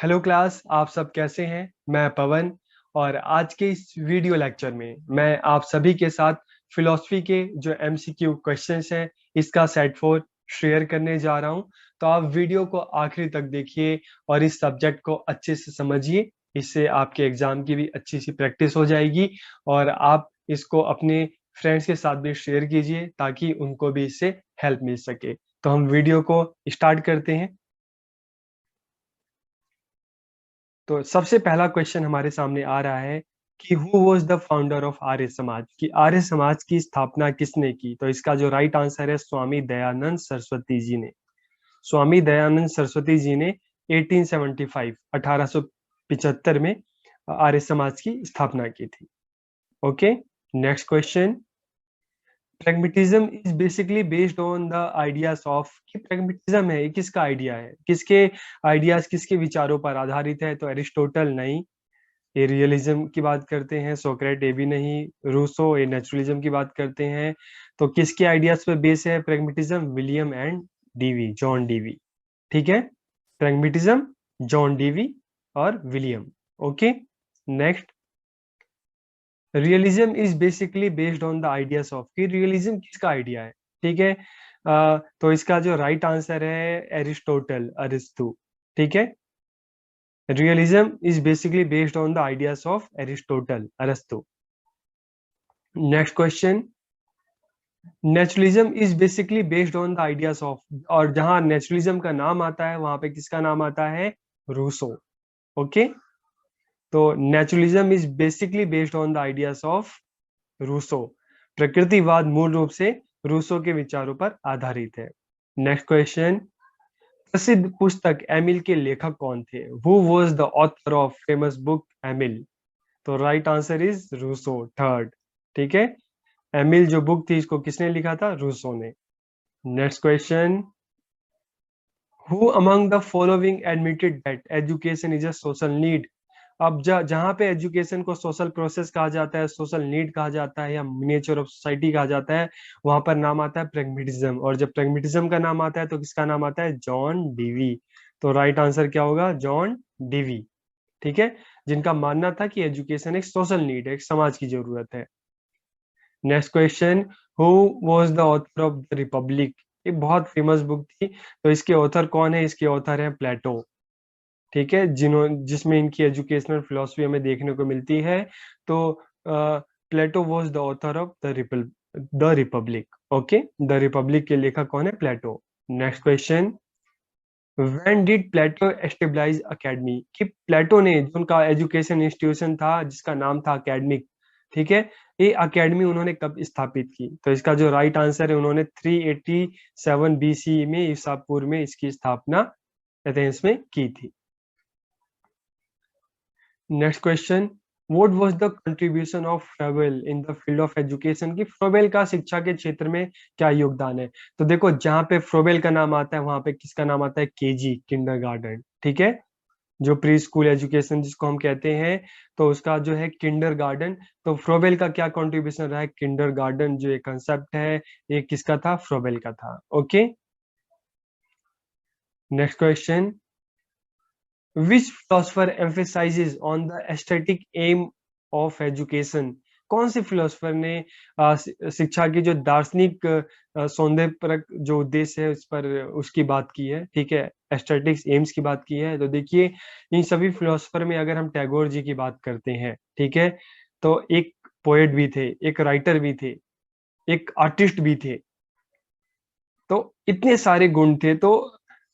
Hello class, आप सब कैसे हैं? मैं पवन और आज के इस वीडियो लेक्चर में मैं आप सभी के साथ फिलॉसफी के जो एमसीक्यू क्वेश्चंस हैं इसका सेट 4 शेयर करने जा रहा हूं। तो आप वीडियो को आखिरी तक देखिए और इस सब्जेक्ट को अच्छे से समझिए। इससे आपके एग्जाम की भी अच्छी सी प्रैक्टिस हो जाएगी और आप इसको अपने फ्रेंड्स के साथ भी शेयर कीजिए ताकि उनको भी इससे हेल्प मिल सके। तो हम वीडियो को स्टार्ट करते हैं। तो सबसे पहला क्वेश्चन हमारे सामने आ रहा है कि who was the founder of Arya Samaj, कि आर्य समाज की स्थापना किसने की? तो इसका जो राइट आंसर है स्वामी दयानंद सरस्वती जी ने। स्वामी दयानंद सरस्वती जी ने 1875 1875 में आर्य समाज की स्थापना की थी। Okay, next question. Pragmatism is basically based on the ideas of, कि प्रैग्मेटिज्म है ये किसका आइडिया है, किसके आइडियाज, किसके विचारों पर आधारित है? तो एरिस्टोटल नहीं, ये रियलिज्म की बात करते हैं। सोक्रेट ये भी नहीं। रूसो ये नेचुरलिज्म की बात करते हैं। तो किसके आइडियाज पर बेस है pragmatism? William and Dewey, John Dewey. ठीक है, प्रैग्मेटिज्म, जॉन डीवी और William. Okay, next. Realism is basically based on the ideas of, कि रियलिज्म किसका आइडिया है? ठीक है, तो इसका जो राइट आंसर है एरिस्टोटल, अरिस्तु। ठीक है, realism is basically based on the ideas of Aristotle, Aristo. Next question. Naturalism is basically based on the ideas of, और जहां नेचुरलिज्म का नाम आता है वहां पे किसका नाम आता है? रूसो। ओके, तो naturalism is basically based on the ideas of Rousseau. प्रकृतिवाद मूल रूप से रूसो के विचारों पर आधारित है। Next question. प्रसिद्ध पुस्तक एमिल के लेखक कौन थे? Who was the author of famous book Emile? तो right answer is Rousseau, third. ठीक है, एमिल जो बुक थी इसको किसने लिखा था? रूसो ने। Next question. Who among the following admitted that education is a social need? अब जहां पे एजुकेशन को सोशल प्रोसेस कहा जाता है, सोशल नीड कहा जाता है या नेचर ऑफ सोसाइटी कहा जाता है, वहां पर नाम आता है प्रैग्मेटिज्म। और जब प्रैग्मेटिज्म का नाम आता है तो किसका नाम आता है? John Dewey. तो राइट आंसर क्या होगा? John Dewey. ठीक है, जिनका मानना था कि एजुकेशन एक सोशल नीड है, एक समाज की जरूरत है। Next question. Who was the author of the Republic? ये बहुत फेमस बुक थी, तो इसके ऑथर कौन है? इसके ऑथर है प्लेटो। ठीक है, जिसमें इनकी एजुकेशनल फिलोसफी हमें देखने को मिलती है। तो Plato was the author of the Republic. Okay, the Republic के लेखक कौन है? Plato. Next question. When did Plato establish academy? कि प्लेटो ने, जो उनका एजुकेशन इंस्टीट्यूशन था जिसका नाम था अकेडमिक, ठीक है, ये अकेडमी उन्होंने कब स्थापित की? तो इसका जो राइट आंसर है उन्होंने 387 बीसी में, ईसा पूर्व में इसकी स्थापना एथेंस में की थी। Next question. What was the contribution of Froebel in the field of education? की फ्रोबेल का शिक्षा के क्षेत्र में क्या योगदान है? तो देखो, जहां पे फ्रोबेल का नाम आता है वहां पे किसका नाम आता है? KG, kindergarten. ठीक है, जो प्री स्कूल एजुकेशन जिसको हम कहते हैं, तो उसका जो है किंडरगार्टन। तो फ्रोबेल का क्या कंट्रीब्यूशन रहा है? किंडरगार्टन जो एक कंसेप्ट है ये किसका था? फ्रोबेल का था। Okay, next question. Which philosopher emphasizes on the aesthetic aim of education? कौन से फिलोसफर ने शिक्षा की जो दार्शनिक सौंदर्यपरक जो उद्देश्य है उस पर उसकी बात की है? ठीक है, एस्थेटिक्स एम्स की बात की है। तो देखिए, इन सभी फिलोसफर में अगर हम टैगोर जी की बात करते हैं, ठीक है, तो एक पोएट भी थे, एक राइटर भी थे, एक आर्टिस्ट भी थे। तो इतने सारे गुण थे, तो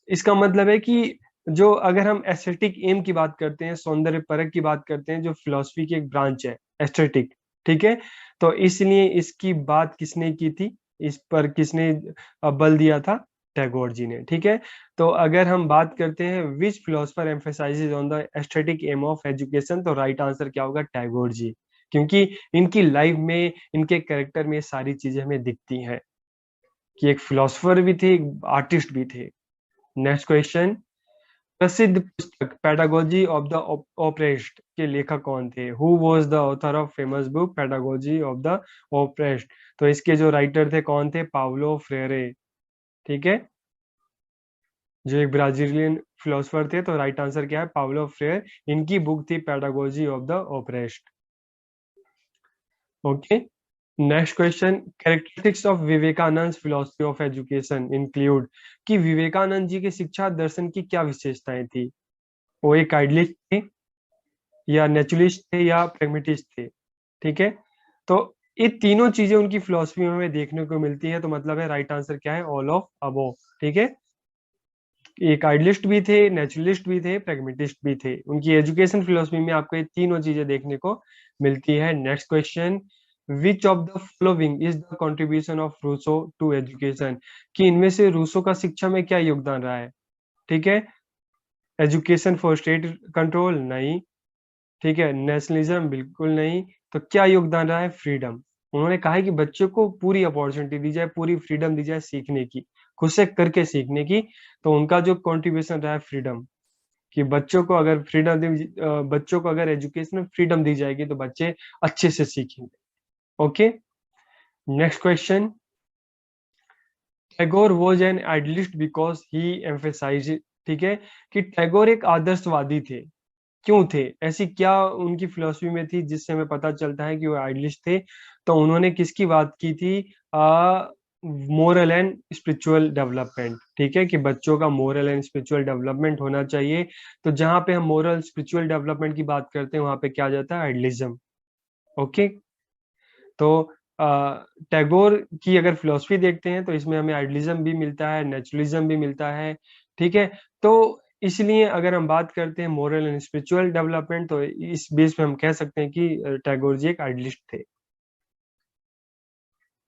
इसका मतलब है कि जो, अगर हम एस्थेटिक एम की बात करते हैं, सौंदर्य परक की बात करते हैं, जो फिलॉसफी की एक ब्रांच है एस्थेटिक, ठीक है, तो इसलिए इसकी बात किसने की थी? इस पर किसने बल दिया था? टैगोर जी ने। ठीक है, तो अगर हम बात करते हैं which philosopher emphasizes on the aesthetic aim of education, तो राइट आंसर क्या होगा? टैगोर जी। क्योंकि इनकी लाइफ में, इनके कैरेक्टर में सारी चीजें हमें दिखती हैं कि एक फिलोसफर भी थे, एक आर्टिस्ट भी थे। Next question. प्रसिद्ध पुस्तक पेडागोजी ऑफ द ऑप्रेस्ड के लेखक कौन थे? Who was the author of famous book pedagogy of the oppressed? तो इसके जो राइटर थे कौन थे? Paulo Frere. ठीक है, जो एक ब्राजीलियन फिलोसफर थे, तो राइट आंसर क्या है, पाउलो फ्रेयर। इनकी बुक थी pedagogy of the oppressed. Okay, next question, characteristics of Vivekananda philosophy of education include, कि विवेकानंद जी के शिक्षा दर्शन की क्या विशेषताएं थी? वो एक आइडियलिस्ट थे, या नेचुरलिस्ट थे, या प्रेगमेटिस्ट थे। ठीक है, तो ये तीनों चीजें उनकी फिलोसफी में हमें देखने को मिलती है, तो मतलब है राइट आंसर क्या है, ऑल ऑफ अबोव। ठीक है, एक आइडियलिस्ट भी थे, नेचुरलिस्ट भी थे, प्रेगमेटिस्ट भी थे। उनकी एजुकेशन फिलोसफी में आपको ये तीनों चीजें देखने को मिलती है। Next question, which of the following is the contribution of Rousseau to education, कि इनमें से रूसो का शिक्षा में क्या योगदान रहा है? ठीक है, एजुकेशन फॉर स्टेट कंट्रोल, नहीं। ठीक है, नेशनलिज्म, बिल्कुल नहीं। तो क्या योगदान रहा है? फ्रीडम। उन्होंने कहा है कि बच्चों को पूरी अपॉर्चुनिटी दी जाए, पूरी फ्रीडम दी जाए सीखने की, खुद से करके सीखने की। तो उनका जो कंट्रीब्यूशन रहा है फ्रीडम, कि बच्चों को अगर बच्चों को अगर एजुकेशन में फ्रीडम दी जाएगी तो बच्चे अच्छे से सीखेंगे। Okay, next question, Tagore was an idealist because he emphasize, ठीक है, कि टैगोर एक आदर्शवादी थे। क्यों थे? ऐसी क्या उनकी फिलॉसफी में थी जिससे हमें पता चलता है कि वो आइडियलिस्ट थे? तो उन्होंने किसकी बात की थी? Moral and spiritual development. ठीक है, कि बच्चों का मोरल एंड स्पिरिचुअल डेवलपमेंट होना चाहिए। तो जहां पे हम मोरल स्पिरिचुअल डेवलपमेंट की बात करते हैं, वहां पे क्या आ जाता है? आइडियलिज्म। ओके, तो टैगोर की अगर फिलॉसफी देखते हैं तो इसमें हमें आइडियलिज्म भी मिलता है, नेचुरलिज्म भी मिलता है। ठीक है, तो इसलिए अगर हम बात करते हैं मोरल एंड स्पिरिचुअल डेवलपमेंट, तो इस बेस पे हम कह सकते हैं कि टैगोर जी एक आइडियलिस्ट थे।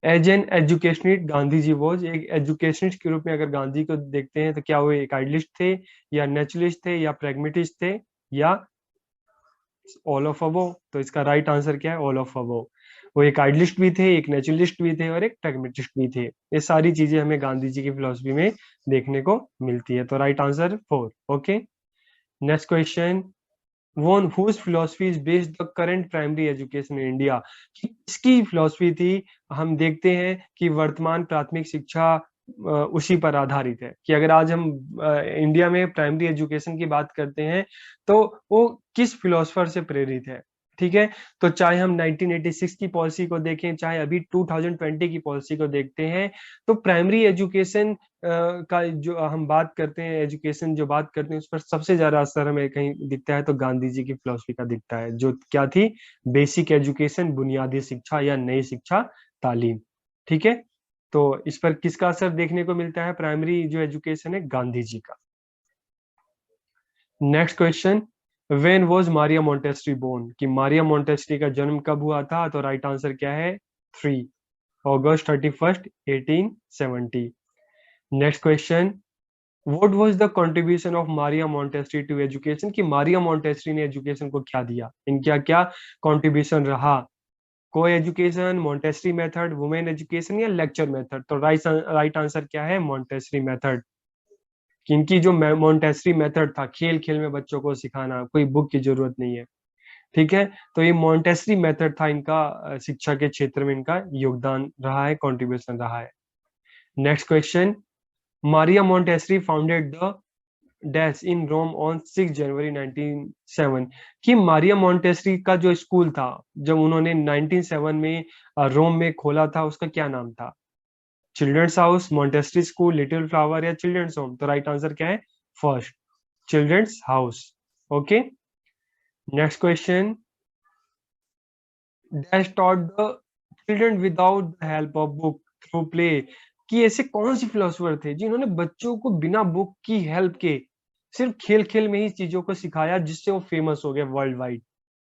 As an educationist Gandhi ji was, एक एजुकेशनिस्ट के रूप में अगर गांधी को देखते हैं तो क्या वो एक आइडियलिस्ट थे, या नेचुरलिस्ट थे, या प्रेगमेटिस्ट थे, या ऑल ऑफ अबोव? तो इसका राइट आंसर क्या है? All of above. वो एक आइडियलिस्ट भी थे, एक नेचुरलिस्ट भी थे, और एक प्रैग्मेटिस्ट भी थे। ये सारी चीजें हमें गांधी जी की फिलोसफी में देखने को मिलती है। तो right answer 4। Okay, next question, one whose philosophy is based the current primary education in India, कि इसकी फिलोसफी थी? हम देखते हैं कि वर्तमान प्राथमिक शिक्षा उसी पर आधारित है, कि अगर आज हम इंडिया में प्राइमरी एजुकेशन की बात करते हैं तो वो किस फिलोसफर से प्रेरित है? ठीक है, तो चाहे हम 1986 की पॉलिसी को देखें, चाहे अभी 2020 की पॉलिसी को देखते हैं, तो प्राइमरी एजुकेशन का जो हम बात करते हैं, एजुकेशन जो बात करते हैं, उस पर सबसे ज्यादा असर हमें कहीं दिखता है तो गांधी जी की फिलोसफी का दिखता है, जो क्या थी? बेसिक एजुकेशन, बुनियादी शिक्षा या नई शिक्षा, तालीम। ठीक है, तो इस पर किसका असर देखने को मिलता है? प्राइमरी जो एजुकेशन है, गांधी जी का। Next question, when was Maria Montessori born, कि मारिया मोंटेस्ट्री का जन्म कब हुआ था? तो राइट आंसर क्या है? 3 अगस्त 31, 1870। Next question, what was the contribution of Maria Montessori to education, कि मारिया मोंटेस्ट्री ने एजुकेशन को क्या दिया? इनका क्या कंट्रीब्यूशन रहा? को एजुकेशन, मोंटेस्ट्री मेथड, वुमेन एजुकेशन, या लेक्चर मेथड? तो राइट आंसर क्या है? मोंटेस्ट्री मेथड। इनकी जो मोंटेस्ट्री मेथड था, खेल खेल में बच्चों को सिखाना, कोई बुक की जरूरत नहीं है। ठीक है, तो ये मोंटेस्ट्री मेथड था इनका, शिक्षा के क्षेत्र में इनका योगदान रहा है, कंट्रीब्यूशन रहा है। Next question, Maria Montessori founded the dash in Rome on 6 January 1907, कि मारिया मोंटेस्ट्री का जो स्कूल था, जब उन्होंने 1907 में रोम में खोला था, उसका क्या नाम था? Children's house, Montessori school, little flower, या चिल्ड्रंस होम? तो राइट आंसर क्या है? First, children's house. Okay, next question, dash taught the children without the help of book through play, कि ऐसे कौन से फिलोसोफर थे जिन्होंने बच्चों को बिना बुक की हेल्प के सिर्फ खेल खेल में ही चीजों को सिखाया, जिससे वो फेमस हो गए वर्ल्ड वाइड?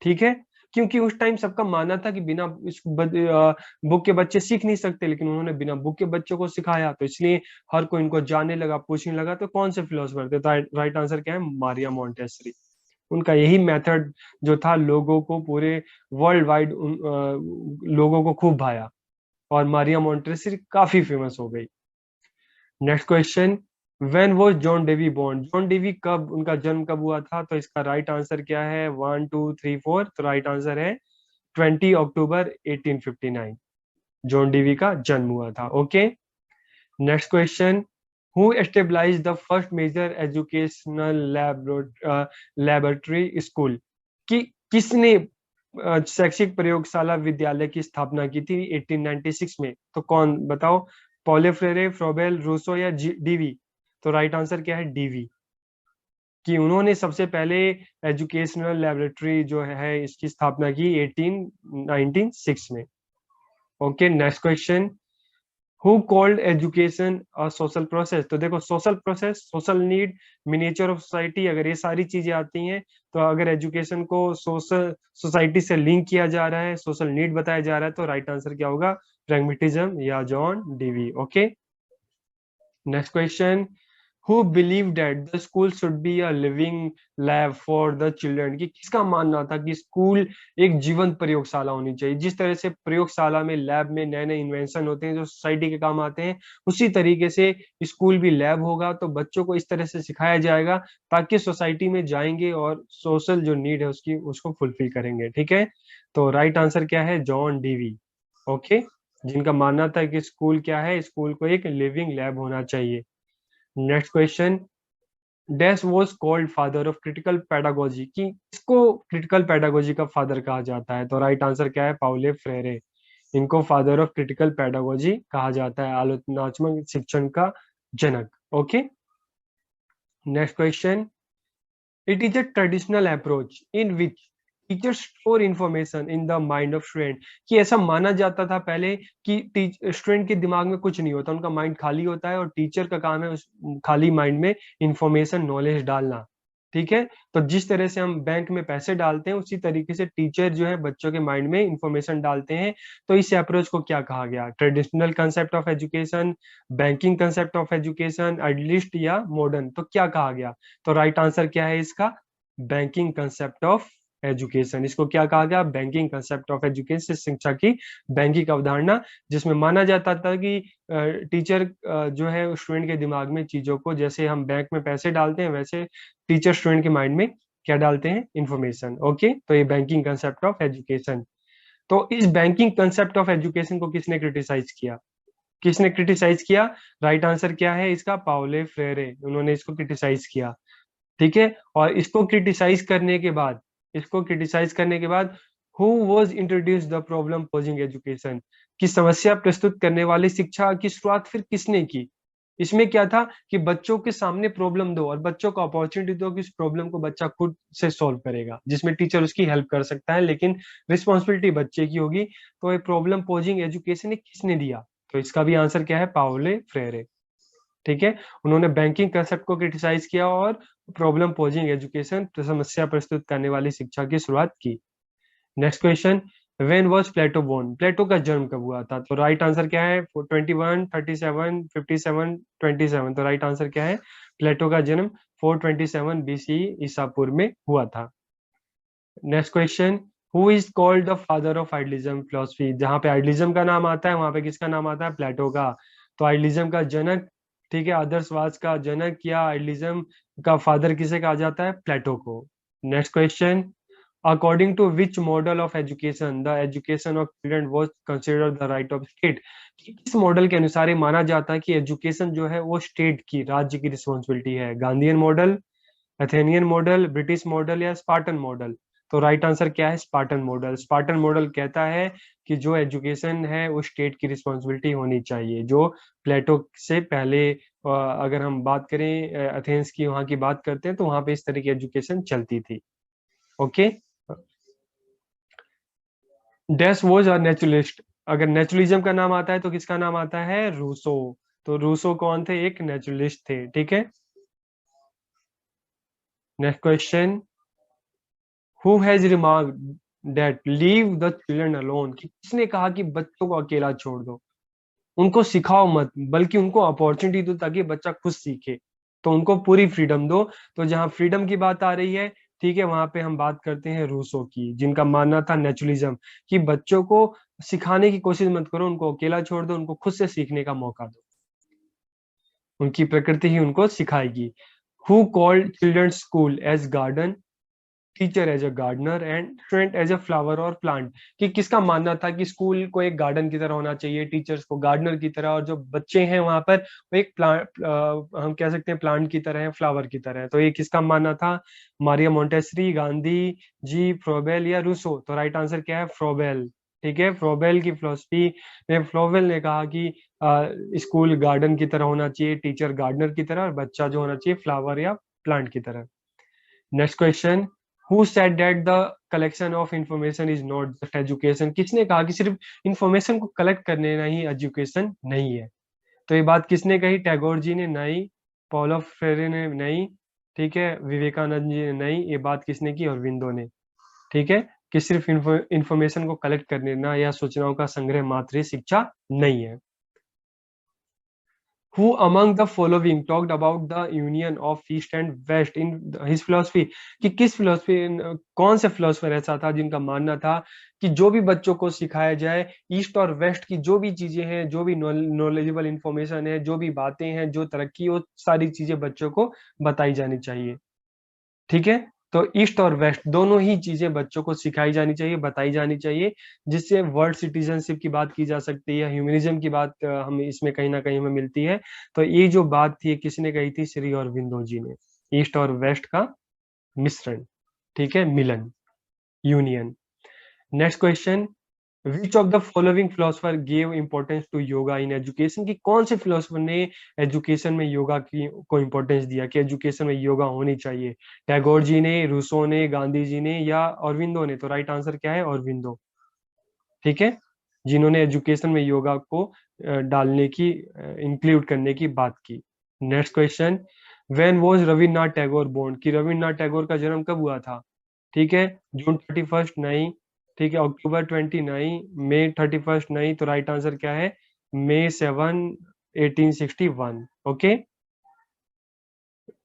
ठीक है, क्योंकि उस टाइम सबका मानना था कि बिना बुक के बच्चे सीख नहीं सकते, लेकिन उन्होंने बिना बुक के बच्चों को सिखाया, तो इसलिए हर कोई इनको जानने लगा, पूछने लगा। तो कौन से फिलोसोफर थे? तो राइट आंसर क्या है? Maria Montessori. उनका यही मेथड जो था, लोगों को पूरे वर्ल्ड वाइड लोगों को खूब भाया, और मारिया मोंटेसरी काफी फेमस हो गई। Next question, when was John Dewey born, John Dewey कब, उनका जन्म कब हुआ था? तो इसका राइट आंसर क्या है? 1 2 3 4। तो राइट आंसर है 20 अक्टूबर 1859, जॉन डेवी का जन्म हुआ था। Okay, next question, who establish the first major educational laboratory school, कि किसने शैक्षिक प्रयोगशाला विद्यालय की स्थापना की थी 1896 में? तो कौन बताओ, पॉले फ्रेरे, फ्रोबेल, रूसो या डीवी? तो राइट आंसर क्या है? डीवी, कि उन्होंने सबसे पहले एजुकेशनल लैबोरेटरी जो है इसकी स्थापना की 1896 में। Okay, next question, who called education a social process? तो देखो, social process, social need, miniature of society, अगर ये सारी चीजें आती हैं तो अगर एजुकेशन को सोशल सोसाइटी से लिंक किया जा रहा है, सोशल नीड बताया जा रहा है, तो राइट आंसर क्या होगा? प्रैग्मेटिज्म या John Dewey. Okay, next question, who believed that the school should be a living lab for the children, कि किसका मानना था कि स्कूल एक जीवंत प्रयोगशाला होनी चाहिए? जिस तरह से प्रयोगशाला में, लैब में नए नए इन्वेंशन होते हैं जो सोसाइटी के काम आते हैं, उसी तरीके से स्कूल भी लैब होगा। तो बच्चों को इस तरह से सिखाया जाएगा ताकि सोसाइटी में जाएंगे और सोशल जो नीड है उसकी उसको फुलफिल करेंगे। ठीक है, तो राइट आंसर क्या है? John Dewey. ओके, जिनका मानना था कि स्कूल क्या है, स्कूल को एक लिविंग लैब होना चाहिए। Next question, dash was called father of critical pedagogy, कि इसको क्रिटिकल पेडागोजी का फादर कहा जाता है? तो राइट आंसर क्या है? पाउले फ्रेरे, इनको फादर ऑफ क्रिटिकल पेडागोजी कहा जाता है, आलोचनात्मक शिक्षण का जनक। Okay, next question, it is a traditional approach in which teachers store information in the mind of student, कि ऐसा माना जाता था पहले कि स्टूडेंट के दिमाग में कुछ नहीं होता, उनका माइंड खाली होता है और टीचर का काम है उस खाली माइंड में इंफॉर्मेशन, नॉलेज डालना। ठीक है, तो जिस तरह से हम बैंक में पैसे डालते हैं उसी तरीके से टीचर जो है बच्चों के माइंड में इंफॉर्मेशन डालते हैं। तो इस अप्रोच को क्या कहा गया? Traditional concept of education, banking concept of education, idealist या मॉडर्न? तो क्या कहा गया? तो राइट आंसर क्या है इसका? Banking concept of education. इसको क्या कहा गया? बैंकिंग कंसेप्ट ऑफ एजुकेशन, शिक्षा की बैंकिंग अवधारणा, जिसमें माना जाता था कि टीचर जो है स्टूडेंट के दिमाग में चीजों को, जैसे हम बैंक में पैसे डालते हैं वैसे टीचर स्टूडेंट के माइंड में क्या डालते हैं? इंफॉर्मेशन। ओके, तो ये बैंकिंग कंसेप्ट ऑफ एजुकेशन। तो इस बैंकिंग कंसेप्ट ऑफ एजुकेशन को किसने क्रिटिसाइज किया? किसने क्रिटिसाइज किया? राइट आंसर क्या है इसका? पाउले फ्रेरे, उन्होंने इसको क्रिटिसाइज किया। ठीक है, और इसको क्रिटिसाइज करने के बाद who was introduce the problem posing education, की समस्या प्रस्तुत करने वाली शिक्षा की शुरुआत फिर किसने की? इसमें क्या था कि बच्चों के सामने प्रॉब्लम दो और बच्चों को अपॉर्चुनिटी दो कि उस प्रॉब्लम को बच्चा खुद से सॉल्व करेगा, जिसमें टीचर उसकी हेल्प कर सकता है, लेकिन रिस्पॉन्सिबिलिटी बच्चे की होगी। तो ये प्रॉब्लम पोजिंग एजुकेशन किसने दिया? तो इसका भी आंसर क्या है? Paulo Frere. ठीक है, उन्होंने बैंकिंग कंसेप्ट को क्रिटिसाइज किया और प्रॉब्लम पोजिंग एजुकेशन, तो समस्या प्रस्तुत करने वाली शिक्षा की शुरुआत की। Next question, when was Plato born? Plato का जन्म कब हुआ था? तो राइट आंसर क्या है? 21, 37, 57, 27। तो राइट आंसर क्या है? प्लेटो का जन्म 427 बीसी ईसा पूर्व में हुआ था। Next question, who is called the father of idealism philosophy? जहां पे आइडियलिज्म का नाम आता है वहां पे किसका नाम आता है? प्लेटो का। तो आइडियलिज्म का जनक, ठीक है, आदर्शवाद का जनक या आइडियलिज्म का फादर किसे कहा जाता है? प्लेटो को। Next question, according to which model of education the education of children was considered the right of state? किस मॉडल के अनुसार ये माना जाता है कि एजुकेशन जो है वो स्टेट की, राज्य की रिस्पॉन्सिबिलिटी है? Gandhian model, Athenian model, British model या स्पार्टन मॉडल? तो राइट आंसर क्या है? Spartan model. स्पार्टन मॉडल कहता है कि जो एजुकेशन है वो स्टेट की रिस्पॉन्सिबिलिटी होनी चाहिए, जो प्लेटो से पहले अगर हम बात करें एथेंस की, वहां की बात करते हैं तो वहां पे इस तरह की एजुकेशन चलती थी। Okay, dash was a naturalist? अगर नेचुरलिज्म का नाम आता है तो किसका नाम आता है? रूसो। तो रूसो कौन थे? एक नेचुरलिस्ट थे। ठीक है, next question, who has remarked that leave the children alone? किसने कहा कि बच्चों को अकेला छोड़ दो, उनको सिखाओ मत, बल्कि उनको अपॉर्चुनिटी दो ताकि बच्चा खुद सीखे, तो उनको पूरी फ्रीडम दो। तो जहां फ्रीडम की बात आ रही है, ठीक है, वहां पे हम बात करते हैं रूसो की, जिनका मानना था नेचुरलिज्म, कि बच्चों को सिखाने की कोशिश मत करो, उनको अकेला छोड़ दो, उनको खुद से सीखने का मौका दो, उनकी प्रकृति ही उनको सिखाएगी। Who called children's school as garden? Teacher as a gardener and student as a flower और प्लांट। कि किसका मानना था कि स्कूल को एक गार्डन की तरह होना चाहिए, टीचर्स को गार्डनर की तरह, और जो बच्चे हैं वहां पर वो एक प्लांट, हम कह सकते हैं प्लांट की तरह है, फ्लावर की तरह है। तो ये किसका मानना था? Maria Montessori, Gandhi ji, Froebel या रूसो? तो राइट आंसर क्या है? फ्रोबेल। ठीक है, फ्रोबेल की फिलोसफी में फ्लोवेल ने कहा कि स्कूल गार्डन की तरह होना चाहिए, टीचर गार्डनर की तरह, और बच्चा जो होना चाहिए फ्लावर या प्लांट की तरह। Next question, who said that the collection of information is not just education? किसने कहा कि सिर्फ इंफॉर्मेशन को कलेक्ट करने नहीं एजुकेशन नहीं है? तो ये बात किसने कही? टैगोर जी ने नहीं, पॉल फ्रेरे ने नहीं, ठीक है, विवेकानंद जी ने नहीं, ये बात किसने की? अरविंदो ने। ठीक है, कि सिर्फ इंफॉर्मेशन को कलेक्ट करने ना या सूचनाओं का संग्रह मात्र ही शिक्षा नहीं है। Who among the following talked about the union of East and West in his philosophy? कि किस फिलोसफी, कौन से फिलोसफर ऐसा था जिनका मानना था कि जो भी बच्चों को सिखाया जाए, ईस्ट और वेस्ट की जो भी चीजें हैं, जो भी नॉलेजेबल इंफॉर्मेशन है, जो भी बातें हैं, जो तरक्की, वो सारी चीजें बच्चों को बताई जानी चाहिए। ठीक है, तो ईस्ट और वेस्ट दोनों ही चीजें बच्चों को सिखाई जानी चाहिए, बताई जानी चाहिए, जिससे वर्ल्ड सिटीजनशिप की बात की जा सकती है, ह्यूमनिज्म की बात हमें इसमें कहीं ना कहीं हमें मिलती है। तो ये जो बात थी, किसने कही थी? श्री अरविंदो जी ने। ईस्ट और वेस्ट का मिश्रण, ठीक है, मिलन, union. Next question, which of the following philosopher gave importance to yoga in education? की कौन से फिलोसफर ने एजुकेशन में योगा की को इंपॉर्टेंस दिया कि एजुकेशन में योगा होनी चाहिए? टैगोर जी ने, रूसो ने, गांधी जी ने या अरविंदो ने? तो राइट आंसर क्या है? अरविंदो। ठीक है, जिन्होंने एजुकेशन में योगा को डालने की, इंक्लूड करने की बात की। Next question, when was Rabindranath Tagore born? कि रविन्द्रनाथ टैगोर का जन्म कब हुआ था? ठीक है, जून 31 नहीं, ठीक है, अक्टूबर 20 नहीं, मई 31 नहीं, तो राइट आंसर क्या है? मई 7, 1861। ओके,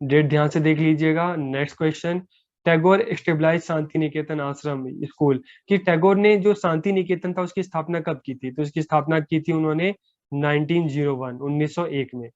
डेट ध्यान से देख लीजिएगा। Next question, Tagore stabilise Shanti Niketan आश्रम स्कूल? कि टैगोर ने जो शांति निकेतन था उसकी स्थापना कब की थी? तो इसकी स्थापना की थी उन्होंने 1901, 1901 में।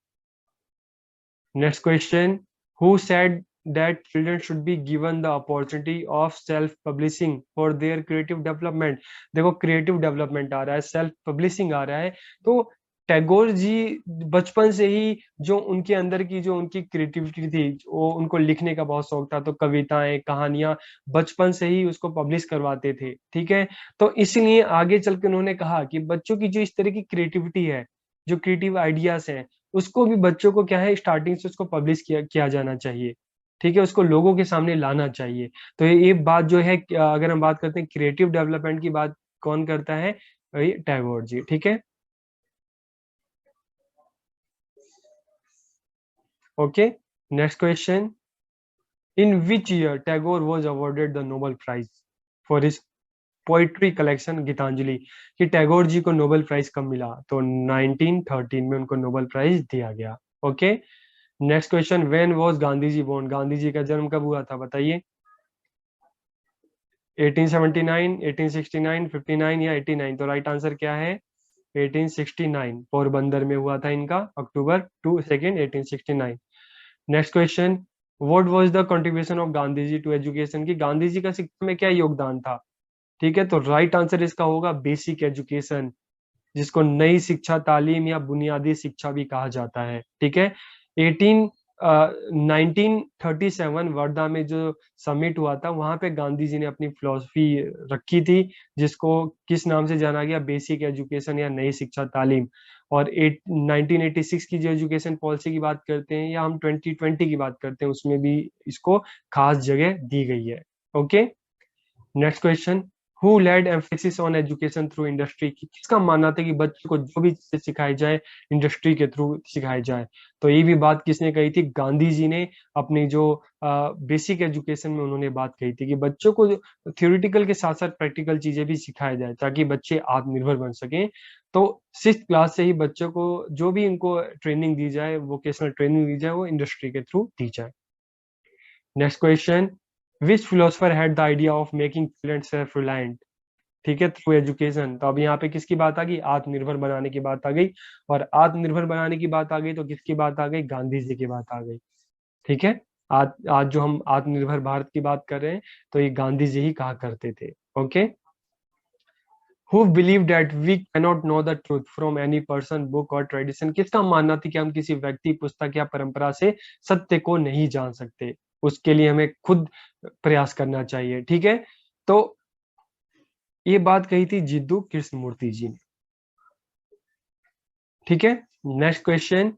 Next question, who said that children should be given the opportunity of self publishing for their creative development? देखो, क्रिएटिव डेवलपमेंट आ रहा है, सेल्फ पब्लिशिंग आ रहा है, तो टैगोर जी बचपन से ही जो उनके अंदर की जो उनकी क्रिएटिविटी थी, वो उनको लिखने का बहुत शौक था, तो कविताएं, कहानियां बचपन से ही उसको पब्लिश करवाते थे। ठीक है, तो इसलिए आगे चल के उन्होंने कहा कि बच्चों की जो इस तरह की क्रिएटिविटी है, जो क्रिएटिव आइडियाज हैं, उसको भी बच्चों को क्या है, स्टार्टिंग से उसको पब्लिश किया जाना चाहिए। ठीक है, उसको लोगों के सामने लाना चाहिए। तो ये बात जो है, अगर हम बात करते हैं क्रिएटिव डेवलपमेंट की बात, कौन करता है? वही टैगोर जी। ठीक है, okay. Next question, in which year Tagore was awarded the Nobel prize for his poetry collection Gitanjali? कि टैगोर जी को नोबेल प्राइज कब मिला? तो 1913 में उनको नोबेल प्राइज दिया गया। Okay, next question, when was Gandhi ji born? Gandhi ji का जन्म कब हुआ था, बताइए? 1879, 1869, 59 या 89? तो राइट आंसर क्या है? 1869, पोरबंदर में हुआ था इनका, अक्टूबर 2 1869। Next question, what was the contribution of Gandhi ji to education? की गांधी जी का शिक्षा में क्या योगदान था? ठीक है, तो राइट आंसर इसका होगा बेसिक एजुकेशन, जिसको नई शिक्षा, तालीम या बुनियादी शिक्षा भी कहा जाता है। ठीक है, 1937 वर्धा में जो समिट हुआ था, वहां पे गांधी जी ने अपनी फिलॉसफी रखी थी, जिसको किस नाम से जाना गया? बेसिक एजुकेशन या नई शिक्षा, तालीम। और 1986 की जो एजुकेशन पॉलिसी की बात करते हैं, या हम 2020 की बात करते हैं, उसमें भी इसको खास जगह दी गई है। Okay, next question, who laid emphasis on education through industry? किसका मानना था कि बच्चों को जो भी चीजें सिखाई जाए, इंडस्ट्री के थ्रू सिखाई जाए? तो ये भी बात किसने कही थी? गांधी जी ने अपनी जो बेसिक एजुकेशन में उन्होंने बात कही थी कि बच्चों को थ्योरेटिकल के साथ साथ प्रैक्टिकल चीजें भी सिखाया जाए, ताकि बच्चे आत्मनिर्भर बन सकें। तो 6th क्लास से ही बच्चों को जो भी इनको ट्रेनिंग दी जाए, वोकेशनल ट्रेनिंग दी जाए, वो इंडस्ट्री के थ्रू दी जाए। Next question, which philosopher had the idea of making children self reliant? ठीक है, थ्रू एजुकेशन। तो अब यहाँ पे किसकी बात आ गई? आत्मनिर्भर बनाने की बात आ गई। और आत्मनिर्भर बनाने की बात आ गई तो किसकी बात आ गई? गांधी जी की बात आ गई। ठीक है, आज जो हम आत्मनिर्भर भारत की बात कर रहे हैं, तो ये गांधी जी ही कहा करते थे। Okay, who believe that we cannot know the truth from any person, book और tradition। किसका मानना था कि हम किसी व्यक्ति, पुस्तक या परंपरा से सत्य को नहीं जान सकते, उसके लिए हमें खुद प्रयास करना चाहिए। ठीक है, तो ये बात कही थी जिद्दू कृष्णमूर्ति जी ने। ठीक है, next question,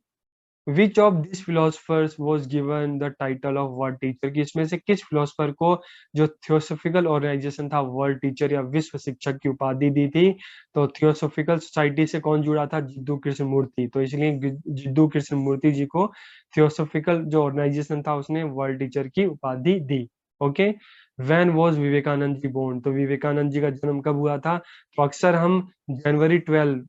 which of this philosophers was given the title of world teacher. कि इसमें से किस फिलोसफर को जो थियोसॉफिकल ऑर्गेनाइजेशन था वर्ल्ड टीचर या विश्व शिक्षक की उपाधि दी थी। तो थियोसॉफिकल सोसाइटी से कौन जुड़ा था, जिद्दू कृष्णमूर्ति। तो इसलिए जिद्दू कृष्णमूर्ति जी को थियोसॉफिकल जो ऑर्गेनाइजेशन था उसने वर्ल्ड टीचर की उपाधि दी। Okay, when was Vivekananda ji born. तो विवेकानंद जी का जन्म कब हुआ था। तो अक्सर हम जनवरी 12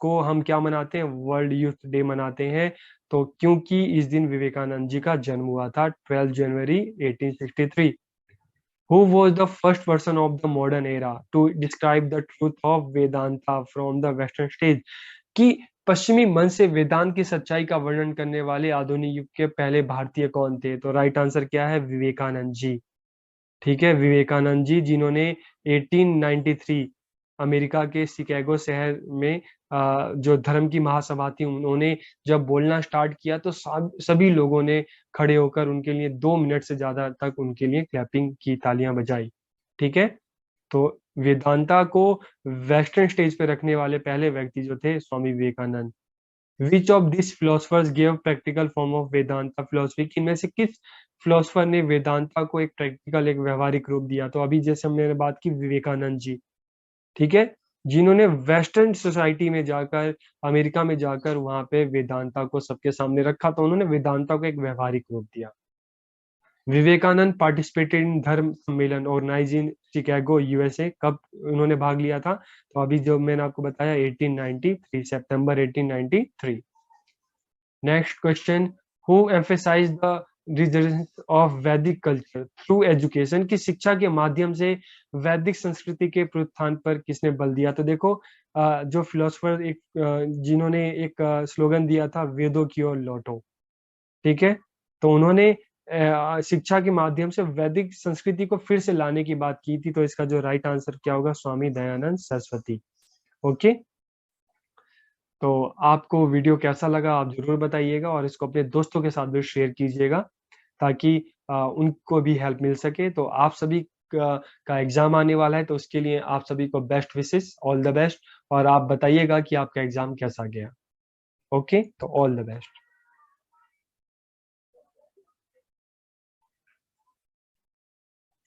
को हम क्या मनाते हैं, वर्ल्ड यूथ डे मनाते हैं। तो क्योंकि इस दिन विवेकानंद जी का जन्म हुआ था 12 जनवरी 1863। Who was the first person of the modern era to describe the truth of Vedanta from the Western stage। कि पश्चिमी मन से वेदांत की सच्चाई का वर्णन करने वाले आधुनिक युग के पहले भारतीय कौन थे। तो राइट आंसर क्या है, विवेकानंद जी। ठीक है, विवेकानंद जी जिन्होंने 1893 अमेरिका के शिकागो शहर में जो धर्म की महासभा थी, उन्होंने जब बोलना स्टार्ट किया तो सभी लोगों ने खड़े होकर उनके लिए 2 मिनट से ज्यादा तक उनके लिए क्लैपिंग की, तालियां बजाई। ठीक है, तो वेदांता को वेस्टर्न स्टेज पे रखने वाले पहले व्यक्ति जो थे Swami Vivekananda. Which of this philosophers give practical form of Vedanta philosophy. इनमें से किस फिलोसफर ने वेदांता को एक प्रैक्टिकल, एक व्यवहारिक रूप दिया। तो अभी जैसे हमने बात की विवेकानंद जी। ठीक है, जिन्होंने वेस्टर्न सोसाइटी में जाकर, अमेरिका में जाकर वहां पे वेदांता को सबके सामने रखा, तो उन्होंने वेदांता को एक व्यवहारिक रूप दिया। विवेकानंद पार्टिसिपेटेड इन धर्म सम्मेलन ऑर्गेनाइज इन शिकागो यूएसए। कब उन्होंने भाग लिया था। तो अभी जो मैंने आपको बताया 1893, सितंबर 1893। Next question, who emphasize the reservance of Vedic culture through education. की शिक्षा के माध्यम से वैदिक संस्कृति के प्रोत्थान पर किसने बल दिया। तो देखो जो फिलोसफर एक जिन्होंने एक स्लोगन दिया था, वेदों की ओर लौटो। ठीक है, तो उन्होंने शिक्षा के माध्यम से वैदिक संस्कृति को फिर से लाने की बात की थी। तो इसका जो राइट आंसर क्या होगा, स्वामी दयानंद सरस्वती। ओके, तो आपको वीडियो कैसा लगा आप जरूर बताइएगा और इसको अपने दोस्तों के साथ भी शेयर कीजिएगा ताकि उनको भी हेल्प मिल सके। तो आप सभी का एग्जाम आने वाला है, तो उसके लिए आप सभी को best wishes, all the best. और आप बताइएगा कि आपका एग्जाम कैसा गया। ओके, तो ऑल द बेस्ट।